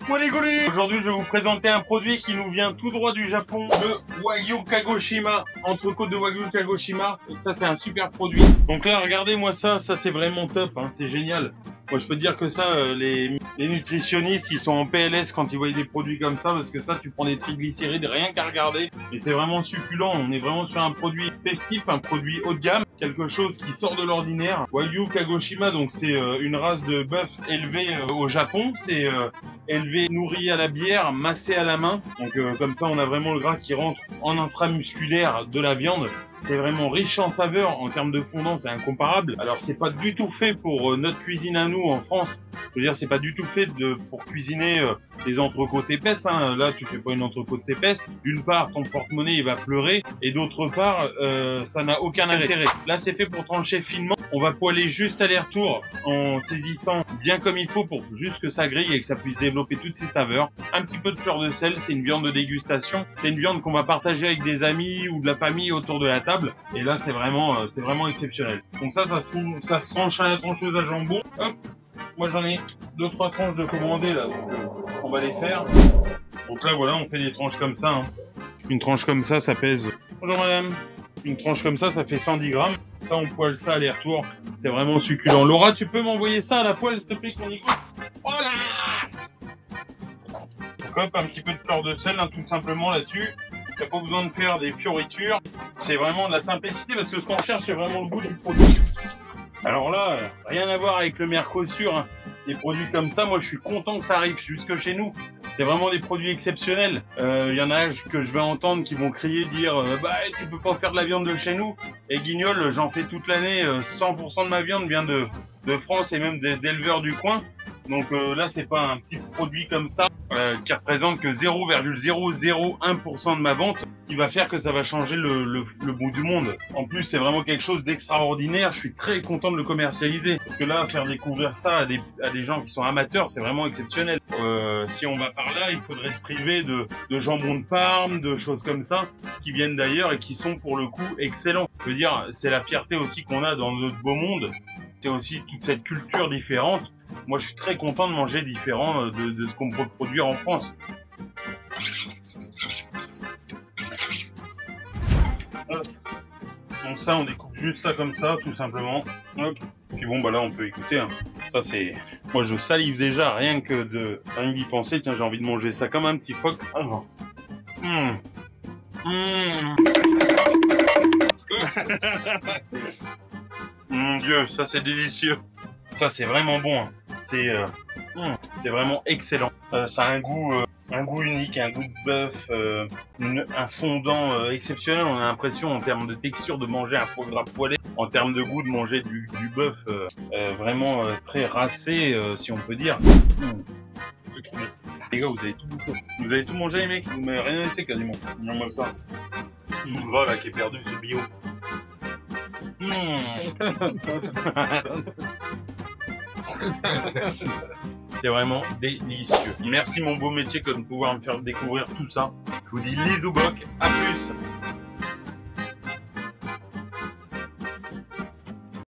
Moi les goulets. Aujourd'hui, je vais vous présenter un produit qui nous vient tout droit du Japon, le Wagyu Kagoshima, entrecôte de Wagyu Kagoshima. Ça, c'est un super produit. Donc là, regardez-moi ça, c'est vraiment top, hein, c'est génial. Moi, je peux te dire que ça, les nutritionnistes, ils sont en PLS quand ils voient des produits comme ça, parce que ça, tu prends des triglycérides, rien qu'à regarder, et c'est vraiment succulent. On est vraiment sur un produit festif, un produit haut de gamme, quelque chose qui sort de l'ordinaire. Wagyu Kagoshima, donc c'est une race de bœuf élevée au Japon. C'est élevé, nourri à la bière, massé à la main. Donc comme ça, on a vraiment le gras qui rentre en intramusculaire de la viande. C'est vraiment riche en saveurs, en termes de fondant, c'est incomparable. Alors c'est pas du tout fait pour notre cuisine à nous en France. Je veux dire, c'est pas du tout fait pour cuisiner des entrecôtes épaisses. Hein. Là, tu fais pas une entrecôte épaisse. D'une part, ton porte-monnaie il va pleurer, et d'autre part, ça n'a aucun intérêt. Là, c'est fait pour trancher finement. On va poêler juste aller-retour en saisissant bien comme il faut pour juste que ça grille et que ça puisse développer toutes ses saveurs. Un petit peu de fleur de sel, c'est une viande de dégustation. C'est une viande qu'on va partager avec des amis ou de la famille autour de la table. Et là, c'est vraiment exceptionnel. Donc ça se tranche à la trancheuse à jambon. Hop, moi j'en ai 2-3 tranches de commandées là, donc on va les faire. Donc là, voilà, on fait des tranches comme ça. Hein. Une tranche comme ça pèse... Bonjour madame. Une tranche comme ça fait 110 grammes. Ça, on poêle ça aller-retour. C'est vraiment succulent. Laura, tu peux m'envoyer ça à la poêle, s'il te plaît, qu'on y goûte? Oh là! Donc hop, un petit peu de fleur de sel, hein, tout simplement là-dessus. T'as pas besoin de faire des fioritures. C'est vraiment de la simplicité, parce que ce qu'on cherche, c'est vraiment le goût du produit. Alors là, rien à voir avec le Mercosur. Hein. Des produits comme ça, moi, je suis content que ça arrive jusque chez nous. C'est vraiment des produits exceptionnels. Y en a que je vais entendre qui vont crier, dire bah tu peux pas faire de la viande de chez nous. Et guignol, j'en fais toute l'année. 100% de ma viande vient de France et même d'éleveurs du coin. Donc là, c'est pas un petit produit comme ça qui représente que 0,001% de ma vente qui va faire que ça va changer le bout du monde. En plus, c'est vraiment quelque chose d'extraordinaire. Je suis très content de le commercialiser parce que là, faire découvrir ça à des gens qui sont amateurs, c'est vraiment exceptionnel. Si on va par là, il faudrait se priver de jambon de Parme, de choses comme ça qui viennent d'ailleurs et qui sont pour le coup excellents. Je veux dire, c'est la fierté aussi qu'on a dans notre beau monde. C'est aussi toute cette culture différente. Moi, je suis très content de manger différent de ce qu'on peut produire en France. Hop. Donc ça, on découpe juste ça comme ça, tout simplement. Hop. Puis bon, bah là, on peut écouter. Hein. Ça, c'est... Moi, je salive déjà, rien que d'y penser. Tiens, j'ai envie de manger ça comme un petit phoque. Alors. Mon Dieu, ça, c'est délicieux. Ça, c'est vraiment bon. Hein. C'est vraiment excellent. Ça a un goût unique, un goût de bœuf, un fondant exceptionnel. On a l'impression, en termes de texture, de manger un foie gras poêlé. En termes de goût, de manger du bœuf vraiment très racé, si on peut dire. C'est trop bien. Les gars, vous avez tout bouffé. Vous avez tout mangé, les mecs. Vous m'avez rien laissé quasiment. Regarde-moi ça. Le gras là qui est perdu, c'est bio. C'est vraiment délicieux. Merci mon beau métier de pouvoir me faire découvrir tout ça. Je vous dis les Zoubok, à plus.